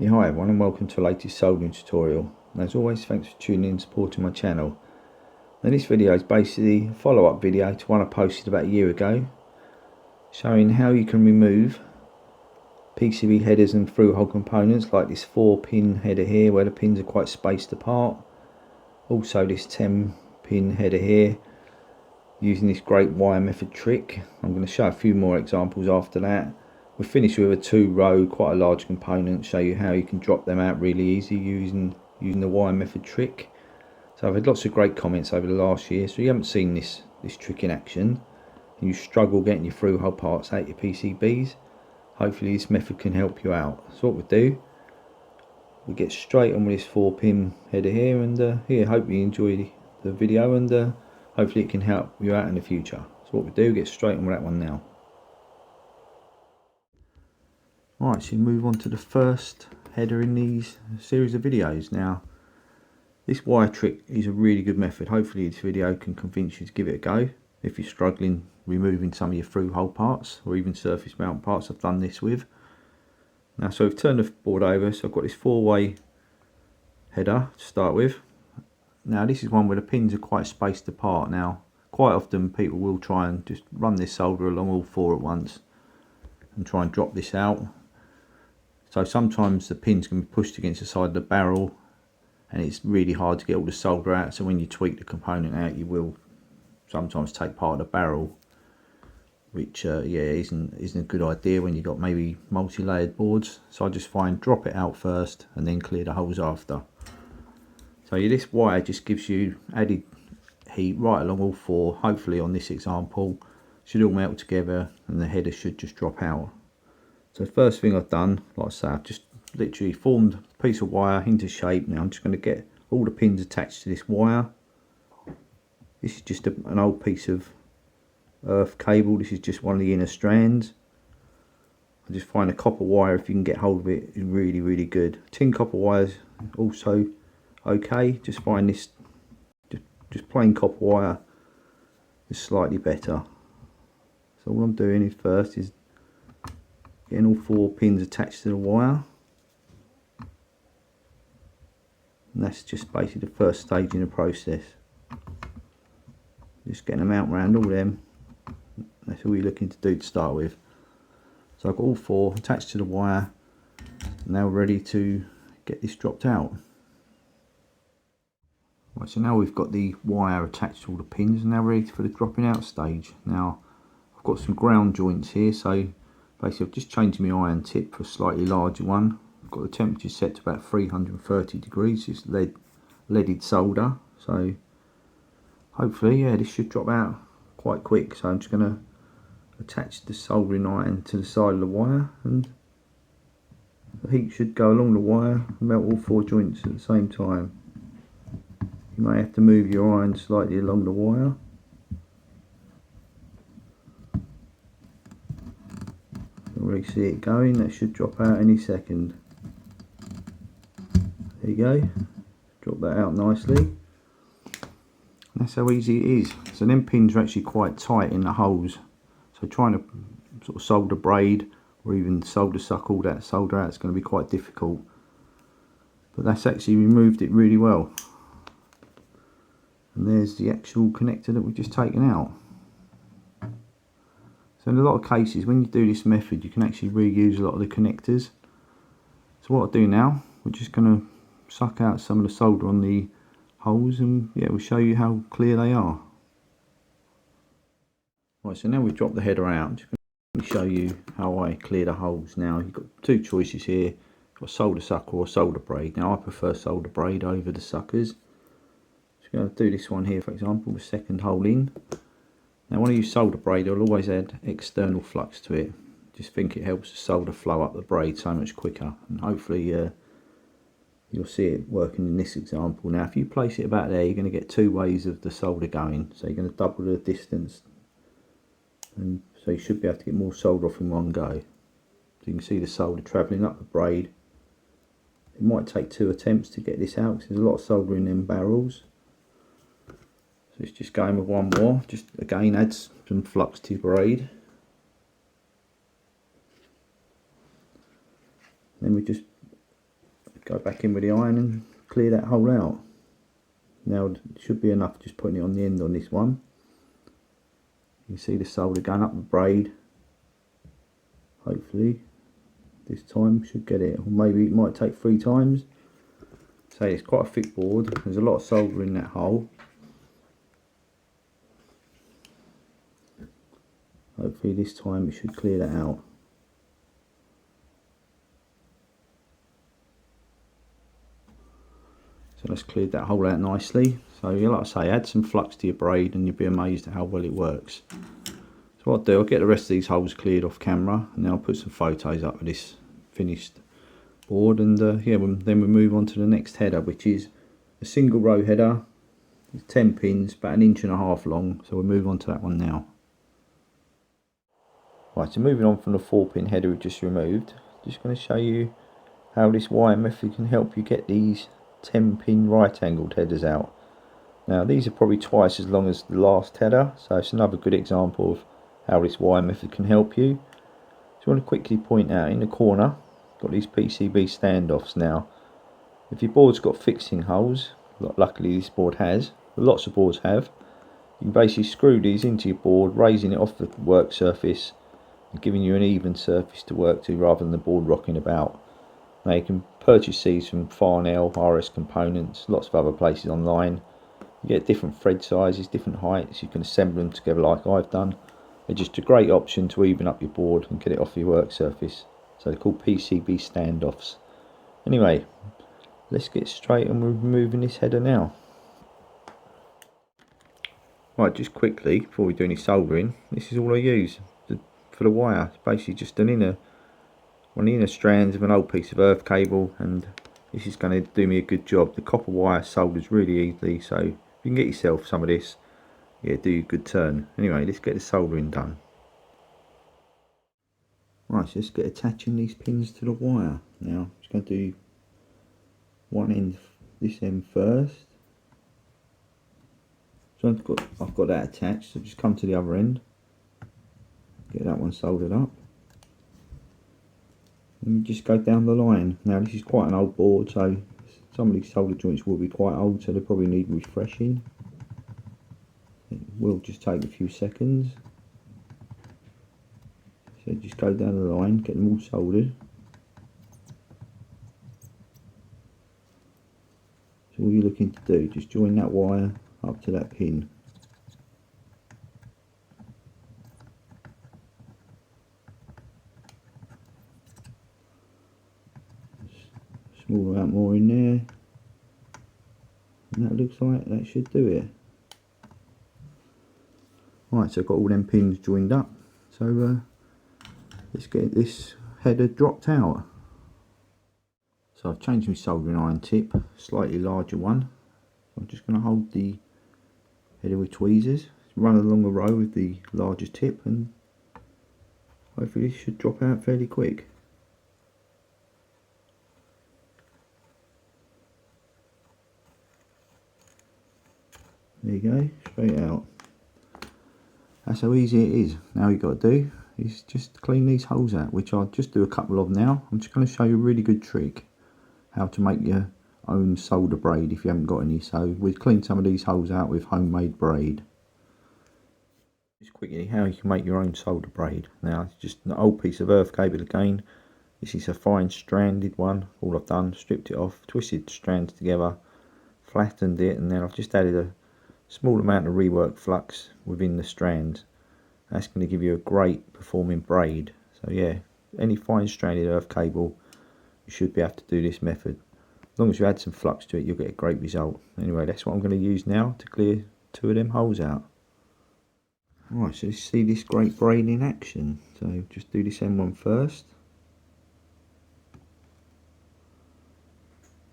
Yeah, hi everyone and welcome to the latest soldering tutorial. And as always, thanks for tuning in and supporting my channel. Now this video is basically a follow-up video to one I posted about a year ago, showing how you can remove PCB headers and through-hole components like this 4-pin header here where the pins are quite spaced apart. Also this 10-pin header here using this great wire method trick. I'm going to show a few more examples after that. We'll finish with a 2-row, quite a large component, show you how you can drop them out really easy using the wire method trick. So I've had lots of great comments over the last year, so you haven't seen this trick in action and you struggle getting your through hole parts out your PCBs, hopefully this method can help you out. So what we'll do, we get straight on with this 4-pin header here, and here, hope you enjoy the video, and hopefully it can help you out in the future. So what we do, get straight on with that one now. Alright, so move on to the first header in these series of videos. Now, this wire trick is a really good method. Hopefully this video can convince you to give it a go. If you're struggling removing some of your through-hole parts, or even surface mount parts, I've done this with. Now, so I've turned the board over, so I've got this 4-way header to start with. Now this is one where the pins are quite spaced apart. Now, quite often people will try and just run this solder along all 4 at once and try and drop this out. So sometimes the pins can be pushed against the side of the barrel and it's really hard to get all the solder out, so when you tweak the component out you will sometimes take part of the barrel, which yeah, isn't a good idea when you've got maybe multi-layered boards. So I just find drop it out first and then clear the holes after. So yeah, this wire just gives you added heat right along all 4. Hopefully on this example should all melt together and the header should just drop out. So the first thing I've done, like I say, I've just literally formed a piece of wire into shape. Now I'm just going to get all the pins attached to this wire. This is just an old piece of earth cable. This is just one of the inner strands. I just find a copper wire, if you can get hold of it, is really, really good. Tin copper wires also okay. Just find this, just plain copper wire is slightly better. So what I'm doing is first is getting all 4 pins attached to the wire, and that's just basically the first stage in the process. Just getting them out around all them. That's all you're looking to do to start with. So I've got all 4 attached to the wire, now ready to get this dropped out. Right, so now we've got the wire attached to all the pins, and now ready for the dropping out stage. Now I've got some ground joints here, so basically I've just changed my iron tip for a slightly larger one. I've got the temperature set to about 330 degrees. It's leaded solder, so hopefully, yeah, this should drop out quite quick. So I'm just going to attach the soldering iron to the side of the wire, and the heat should go along the wire and melt all 4 joints at the same time. You may have to move your iron slightly along the wire. Already see it going. That should drop out any second. There you go. Drop that out nicely. That's how easy it is. So them pins are actually quite tight in the holes, so trying to sort of solder braid or even solder suck all that solder out is going to be quite difficult, but that's actually removed it really well. And there's the actual connector that we've just taken out. So in a lot of cases when you do this method you can actually reuse a lot of the connectors. So what I'll do now, we're just going to suck out some of the solder on the holes, and yeah, we'll show you how clear they are. Right, so now we've dropped the header out, I'm just going to show you how I clear the holes. Now you've got 2 choices here. You've got solder sucker or solder braid. Now I prefer solder braid over the suckers. Just going to do this one here, for example, the second hole in. Now when I use solder braid I'll always add external flux to it. Just think it helps the solder flow up the braid so much quicker, and hopefully you'll see it working in this example. Now if you place it about there you're going to get 2 ways of the solder going, so you're going to double the distance, and so you should be able to get more solder off in one go. So you can see the solder travelling up the braid. It might take 2 attempts to get this out because there's a lot of solder in them barrels. So it's just going with one more, just again adds some flux to your braid. Then we just go back in with the iron and clear that hole out. Now it should be enough just putting it on the end on this one. You can see the solder going up the braid. Hopefully this time should get it, or maybe it might take 3 times. So it's quite a thick board, there's a lot of solder in that hole. Hopefully this time it should clear that out. So that's cleared that hole out nicely. So yeah, like I say, add some flux to your braid and you'll be amazed at how well it works. So what I'll do, I'll get the rest of these holes cleared off camera, and then I'll put some photos up of this finished board, and yeah, then we move on to the next header, which is a single row header. It's 10 pins, about 1.5 inches long, so we'll move on to that one now. Right, so moving on from the 4-pin header we just removed, just going to show you how this wire method can help you get these 10-pin right-angled headers out. Now these are probably twice as long as the last header, so it's another good example of how this wire method can help you. So I want to quickly point out, in the corner got these PCB standoffs. Now if your board's got fixing holes, luckily this board has, lots of boards have, you can basically screw these into your board, raising it off the work surface and giving you an even surface to work to rather than the board rocking about. Now you can purchase these from Farnell, RS Components, lots of other places online. You get different thread sizes, different heights, you can assemble them together like I've done. They're just a great option to even up your board and get it off your work surface. So they're called PCB standoffs. Anyway, let's get straight on with removing this header now. Right, just quickly, before we do any soldering, this is all I use for the wire. It's basically just one of the inner strands of an old piece of earth cable, and this is going to do me a good job. The copper wire solders really easily, so if you can get yourself some of this, yeah, do you a good turn. Anyway, let's get the soldering done. Right, so let's get attaching these pins to the wire. Now, I'm just going to do one end, this end first. So I've got that attached, so just come to the other end, get that one soldered up, and just go down the line. Now this is quite an old board, so some of these solder joints will be quite old, so they probably need refreshing. It will just take a few seconds. So just go down the line, get them all soldered. So all you're looking to do, just join that wire up to that pin. Small amount more in there, and that looks like that should do it. Right, so I've got all them pins joined up, so let's get this header dropped out. So I've changed my soldering iron tip, slightly larger one. I'm just going to hold the header with tweezers, run along the row with the larger tip, and hopefully this should drop out fairly quick. There you go, straight out. That's how easy it is. Now you've got to do is just clean these holes out, which I'll just do a couple of now. I'm just going to show you a really good trick how to make your own solder braid if you haven't got any. So we've cleaned some of these holes out with homemade braid. Just quickly how you can make your own solder braid. Now it's just an old piece of earth cable again. This is a fine stranded one. All I've done, stripped it off, twisted the strands together, flattened it, and then I've just added a small amount of rework flux within the strands. That's going to give you a great performing braid. So yeah, any fine stranded earth cable, you should be able to do this method. As long as you add some flux to it, you'll get a great result. Anyway, that's what I'm going to use now to clear 2 of them holes out. Right, so let's see this great braid in action. So just do this end one first.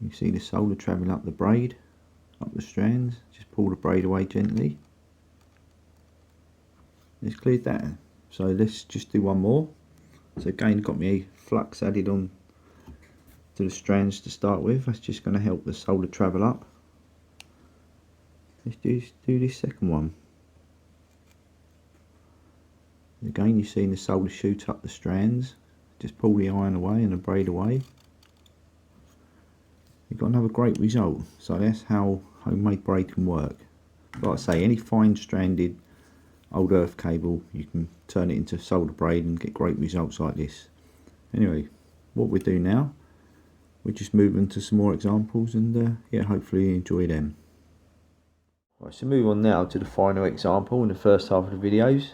You see the solder travelling up the braid, up the strands. Just pull the braid away gently. Let's clear that. So let's just do one more. So again, got me flux added on to the strands to start with. That's just going to help the solder travel up. Let's do this second one. Again, you've seen the solder shoot up the strands. Just pull the iron away and the braid away. you've got another great result. So that's how homemade braid can work. Like I say, any fine stranded old earth cable, you can turn it into solder braid and get great results like this. Anyway, what we do now, we just move on to some more examples, and yeah, hopefully you enjoy them. Right, so move on now to the final example in the first half of the videos.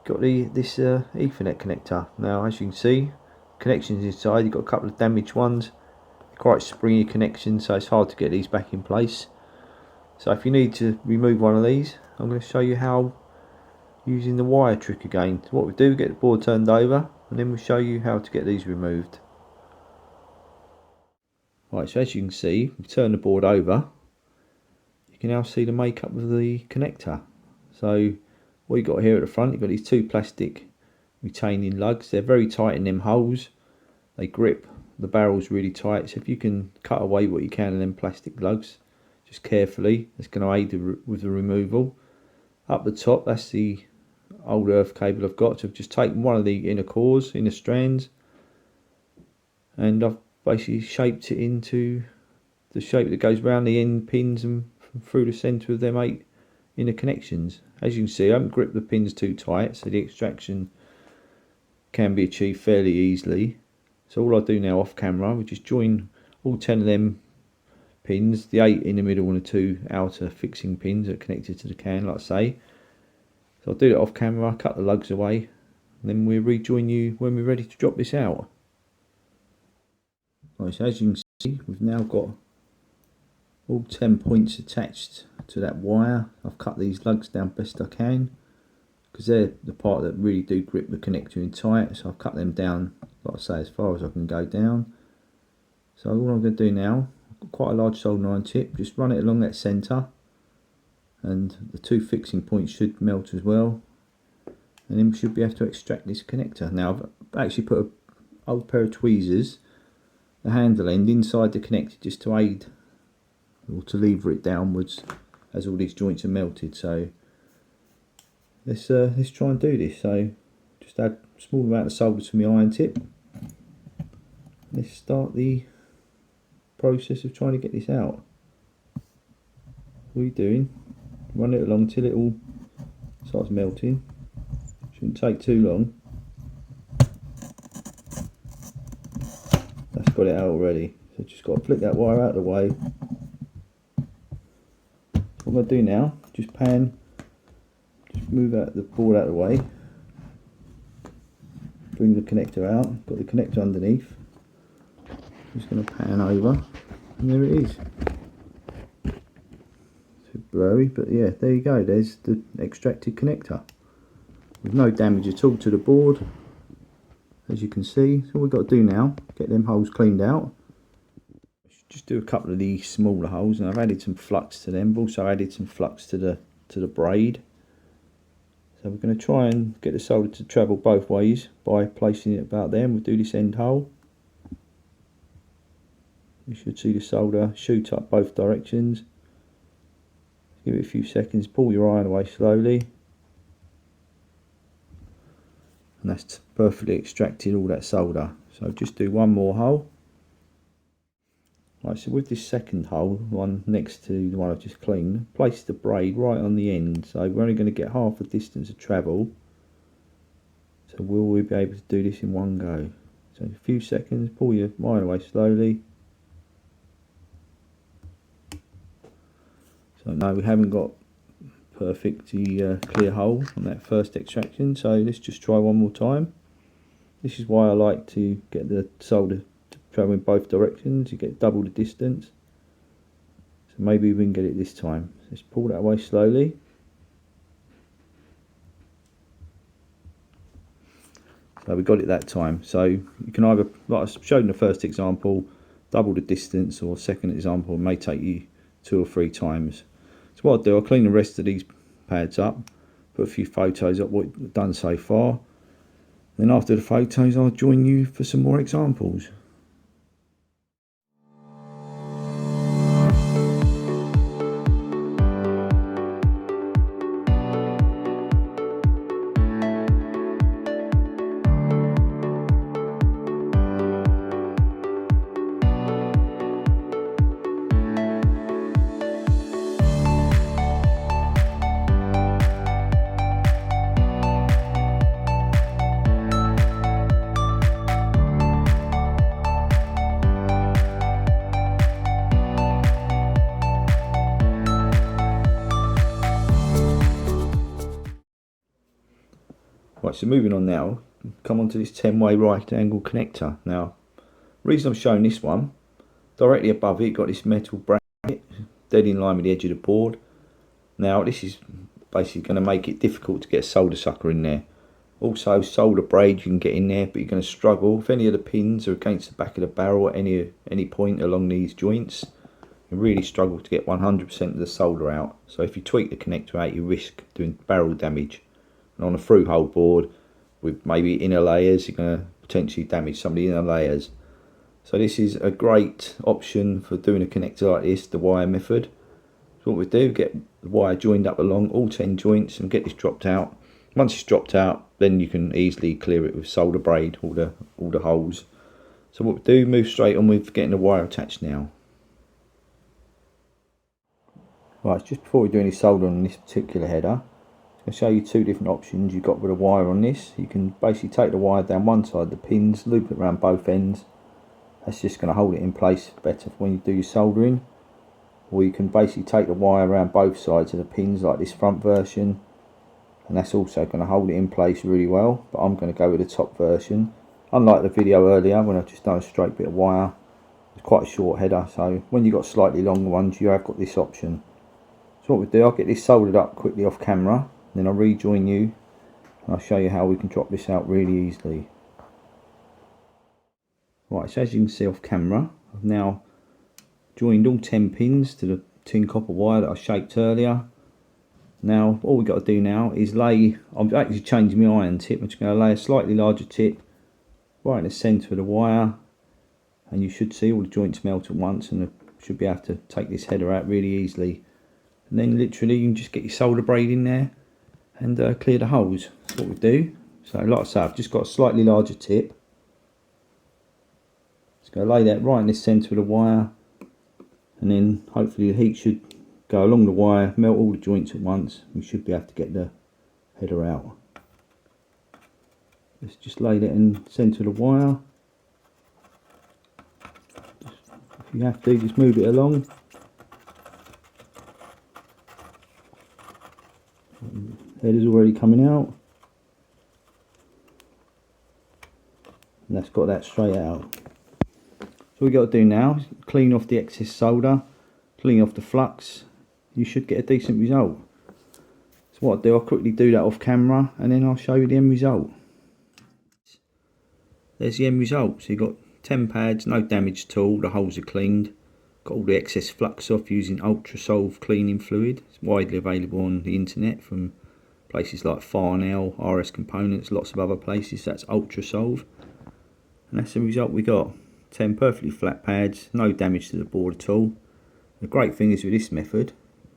Got this Ethernet connector. Now, as you can see, connections inside, you've got a couple of damaged ones, quite springy connections, so it's hard to get these back in place. So if you need to remove one of these, I'm going to show you how, using the wire trick again. So what we do, we get the board turned over, and then we'll show you how to get these removed. Right, so as you can see, we turn the board over, you can now see the makeup of the connector. So what you've got here at the front, you've got these two plastic retaining lugs. They're very tight in them holes, they grip the barrels really tight, so if you can cut away what you can in them plastic lugs, just carefully, it's going to aid with the removal. Up the top, that's the old earth cable I've got. So I've just taken one of the inner cores, inner strands, and I've basically shaped it into the shape that goes around the end pins and through the centre of them 8 inner connections. As you can see, I haven't gripped the pins too tight, so the extraction can be achieved fairly easily. So all I do now off camera, we just join all 10 of them pins, the 8 in the middle and the 2 outer fixing pins that are connected to the can, like I say. So I'll do that off camera, cut the lugs away, and then we'll rejoin you when we're ready to drop this out. Right, so as you can see, we've now got all 10 points attached to that wire. I've cut these lugs down best I can, because they're the part that really do grip the connector in tight, so I've cut them down, like I say, as far as I can go down. So all I'm going to do now, I've got quite a large soldering iron tip, just run it along that centre, and the 2 fixing points should melt as well, and then we should be able to extract this connector. Now I've actually put an old pair of tweezers, the handle end, inside the connector just to aid or to lever it downwards as all these joints are melted. So let's try and do this. So just add a small amount of solder to my iron tip. Let's start the process of trying to get this out. What are you doing? Run it along till it all starts melting. Shouldn't take too long. That's got it out already. So just got to flick that wire out of the way. What I'm going to do now, just move out the board out of the way. Bring the connector out. Got the connector underneath. Just going to pan over, and there it is. Blurry, but yeah, there you go, there's the extracted connector with no damage at all to the board, as you can see. So all we've got to do now, get them holes cleaned out. Just do a couple of these smaller holes, and I've added some flux to them. I've also added some flux to the braid. So we're going to try and get the solder to travel both ways by placing it about there, and we'll do this end hole. You should see the solder shoot up both directions. Give it a few seconds, pull your iron away slowly, and that's perfectly extracted all that solder. So just do one more hole. Right, so with this second hole, one next to the one I've just cleaned, place the braid right on the end. So we're only going to get half the distance of travel. So will we be able to do this in one go? So a few seconds, pull your iron away slowly. So no, we haven't got perfectly clear hole on that first extraction, so let's just try one more time. This is why I like to get the solder to travel in both directions. You get double the distance. So maybe we can get it this time. Let's pull that away slowly. So we got it that time. So you can either, like I showed in the first example, double the distance, or second example, it may take you 2 or 3 times. So what I'll do, I'll clean the rest of these pads up, put a few photos up what we've done so far. Then after the photos, I'll join you for some more examples. Right, so moving on now, come on to this 10-way right angle connector. Now, the reason I'm showing this one, directly above it, got this metal bracket, dead in line with the edge of the board. Now, this is basically going to make it difficult to get a solder sucker in there. Also, solder braid you can get in there, but you're going to struggle. If any of the pins are against the back of the barrel at any point along these joints, you really struggle to get 100% of the solder out. So if you tweak the connector out, you risk doing barrel damage. And on a through hole board with maybe inner layers, you're going to potentially damage some of the inner layers. So this is a great option for doing a connector like this, the wire method. So what we do, get the wire joined up along all 10 joints and get this dropped out. Once it's dropped out, then you can easily clear it with solder braid, all the holes. So what we do, move straight on with getting the wire attached now. Right, just before we do any soldering on this particular header, I'll show you two different options you've got with a wire on this. You can basically take the wire down one side of the pins, loop it around both ends. That's just going to hold it in place better for when you do your soldering. Or you can basically take the wire around both sides of the pins like this front version, and that's also going to hold it in place really well. But I'm going to go with the top version. Unlike the video earlier when I just done a straight bit of wire, it's quite a short header, so when you've got slightly longer ones you have got this option. So what we do, I'll get this soldered up quickly off camera, then I'll rejoin you and I'll show you how we can drop this out really easily. Right, so as you can see off camera, I've now joined all 10 pins to the tin copper wire that I shaped earlier. Now all we've got to do now is lay, I'm actually changing my iron tip, I'm just going to lay a slightly larger tip right in the centre of the wire, and you should see all the joints melt at once and I should be able to take this header out really easily. And then literally you can just get your solder braid in there and clear the holes. That's what we do. So like I say, I've just got a slightly larger tip. Just going to lay that right in the centre of the wire, and then hopefully the heat should go along the wire, melt all the joints at once. We should be able to get the header out. Let's just lay that in the centre of the wire. If you have to, just move it along. Header's already coming out, and that's got that straight out. So what we got to do now is clean off the excess solder, clean off the flux. You should get a decent result. So what I'll do, I'll quickly do that off camera and then I'll show you the end result. There's the end result. So you've got 10 pads, no damage at all, the holes are cleaned. Got all the excess flux off using Ultra Solve cleaning fluid. It's widely available on the internet from places like Farnell, RS Components, lots of other places. That's Ultra Solve. And that's the result we got. 10 perfectly flat pads, no damage to the board at all. The great thing is with this method,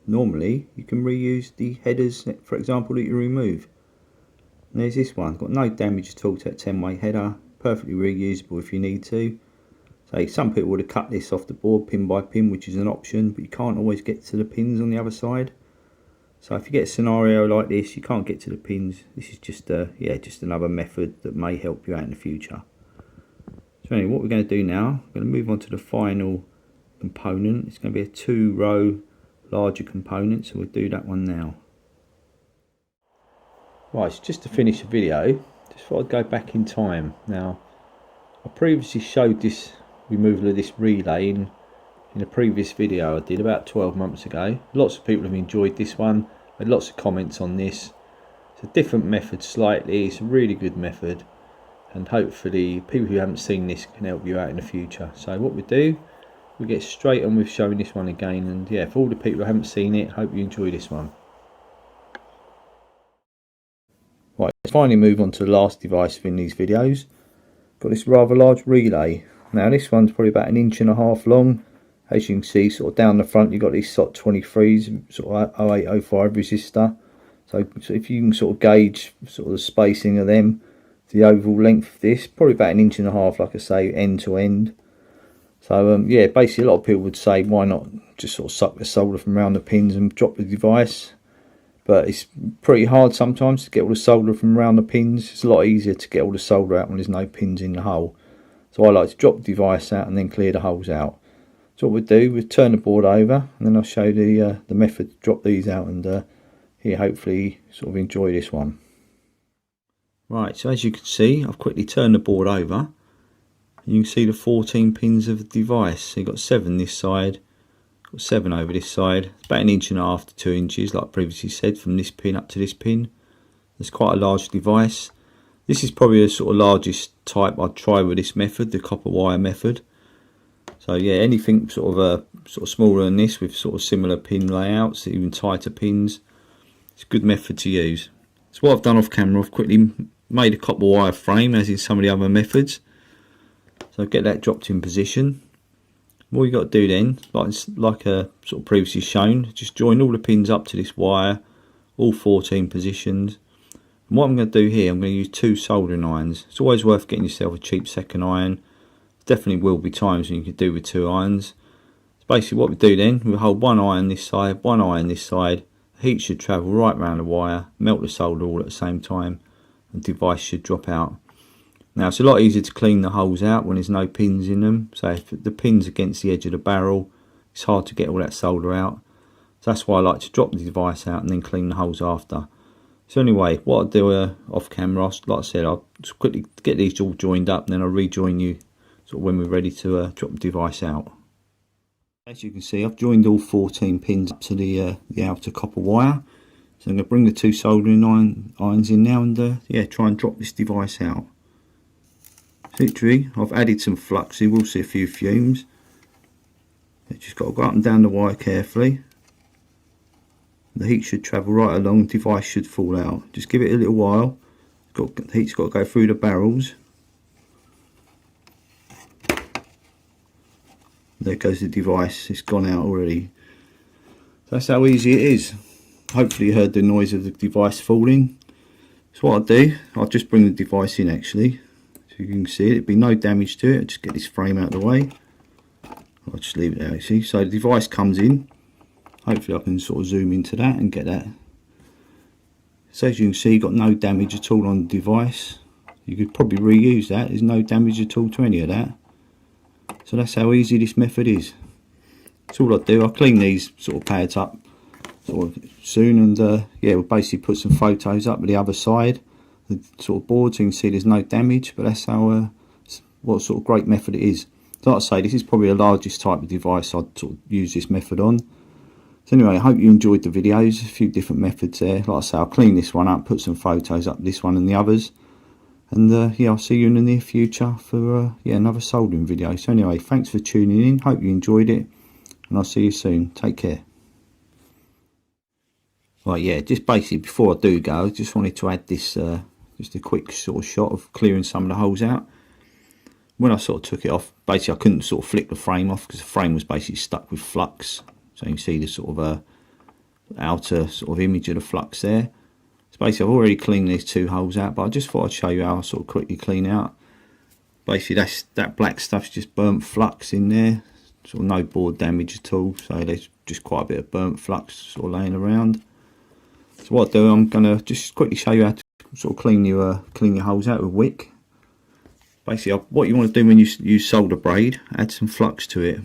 normally you can reuse the headers, for example, that you remove. And there's this one, got no damage at all to that 10-way header, perfectly reusable if you need to. So some people would have cut this off the board pin by pin, which is an option, but you can't always get to the pins on the other side. So if you get a scenario like this, you can't get to the pins, this is just just another method that may help you out in the future. So anyway, what we're going to do now, we're going to move on to the final component. It's going to be a 2-row larger component, so we'll do that one now. Right, so just to finish the video, just thought I'd go back in time. Now, I previously showed this removal of this relay in a previous video I did about 12 months ago. Lots of people have enjoyed this one, had lots of comments on this. It's a different method slightly, it's a really good method, and hopefully people who haven't seen this can help you out in the future. So what we do, we get straight on with showing this one again, and yeah, for all the people who haven't seen it, hope you enjoy this one. Right, let's finally move on to the last device in these videos. Got this rather large relay. Now this one's probably about 1.5 inches long. As you can see, sort of down the front you've got these SOT 23s, sort of 0805 resistor. So if you can sort of gauge sort of the spacing of them, the overall length of this, probably about 1.5 inches, like I say, end to end. So yeah, basically a lot of people would say, why not just sort of suck the solder from around the pins and drop the device? But it's pretty hard sometimes to get all the solder from around the pins. It's a lot easier to get all the solder out when there's no pins in the hole. So I like to drop the device out and then clear the holes out. So what we do, we turn the board over and then I'll show you the method to drop these out, and here hopefully sort of enjoy this one. Right, so as you can see, I've quickly turned the board over. You can see the 14 pins of the device. So you've got 7 this side, got 7 over this side. It's about 1.5 inches to 2 inches, like previously said, from this pin up to this pin. It's quite a large device. This is probably the sort of largest type I'd try with this method, the copper wire method. So yeah, anything sort of smaller than this with sort of similar pin layouts, even tighter pins, it's a good method to use. So what I've done off camera, I've quickly made a copper wire frame as in some of the other methods. So get that dropped in position. What you got to do then, like sort of previously shown, just join all the pins up to this wire, all 14 positions. And what I'm going to do here, I'm going to use 2 soldering irons. It's always worth getting yourself a cheap second iron. Definitely will be times when you can do with 2 irons. So basically what we do then, we hold 1 iron this side, 1 iron this side. The heat should travel right around the wire, melt the solder all at the same time, and the device should drop out. Now it's a lot easier to clean the holes out when there's no pins in them. So if the pin's against the edge of the barrel, it's hard to get all that solder out. So that's why I like to drop the device out and then clean the holes after. So anyway, what I'll do off camera, like I said, I'll just quickly get these all joined up and then I'll rejoin you sort of when we're ready to drop the device out. As you can see, I've joined all 14 pins up to the outer copper wire. So I'm going to bring the 2 soldering irons in now and yeah, try and drop this device out. Literally, I've added some flux, you will see a few fumes. You just got to go up and down the wire carefully. The heat should travel right along, the device should fall out. Just give it a little while. The heat's got to go through the barrels. There goes the device, it's gone out already. That's how easy it is. Hopefully you heard the noise of the device falling. So what I'll do, I'll just bring the device in actually. So you can see it, it'd be no damage to it. I'll just get this frame out of the way. I'll just leave it there, you see. So the device comes in. Hopefully I can sort of zoom into that and get that. So as you can see, got no damage at all on the device. You could probably reuse that, there's no damage at all to any of that. So that's how easy this method is. That's all I do. I'll clean these sort of pads up sort of soon and yeah, we'll basically put some photos up with the other side, the sort of board, so you can see there's no damage, but that's how what sort of great method it is. So like I say, this is probably the largest type of device I'd sort of use this method on. So anyway, I hope you enjoyed the videos, a few different methods there. Like I say, I'll clean this one up, put some photos up, this one and the others. And yeah, I'll see you in the near future for yeah, another soldering video. So anyway, thanks for tuning in, hope you enjoyed it, and I'll see you soon. Take care. Right, yeah, just basically before I do go, I just wanted to add this, just a quick sort of shot of clearing some of the holes out. When I sort of took it off, basically I couldn't sort of flick the frame off because the frame was basically stuck with flux. So you can see the sort of outer sort of image of the flux there. So basically I've already cleaned these 2 holes out, but I just thought I'd show you how I sort of quickly clean out. Basically that black stuff's just burnt flux in there, sort of no board damage at all, so there's just quite a bit of burnt flux sort of laying around. So what I do, I'm going to just quickly show you how to sort of clean your holes out with wick. Basically what you want to do when you use solder braid, add some flux to it.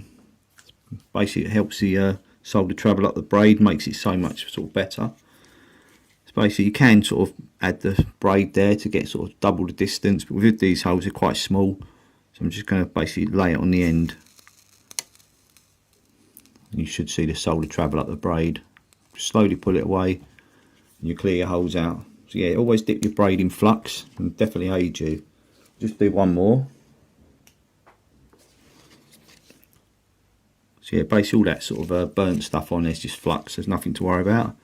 Basically it helps the solder travel up the braid, makes it so much sort of better. So basically you can sort of add the braid there to get sort of double the distance, but with these holes they're quite small, so I'm just going to basically lay it on the end. And you should see the solder travel up the braid. Just slowly pull it away and you clear your holes out. So yeah, always dip your braid in flux and definitely aid you. Just do one more. So yeah, basically all that sort of burnt stuff on there is just flux, there's nothing to worry about.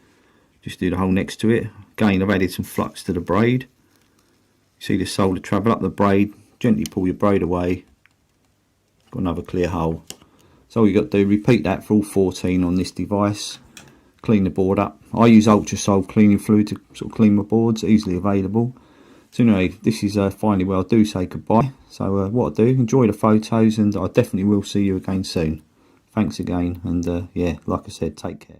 Just do the hole next to it. Again, I've added some flux to the braid. You see the solder travel up the braid, gently pull your braid away. Got another clear hole. So all you got to do, repeat that for all 14 on this device. Clean the board up. I use Ultra Sol cleaning fluid to sort of clean my boards, easily available. So anyway, this is finally where I do say goodbye. So what I do, enjoy the photos, and I definitely will see you again soon. Thanks again, and yeah, like I said, take care.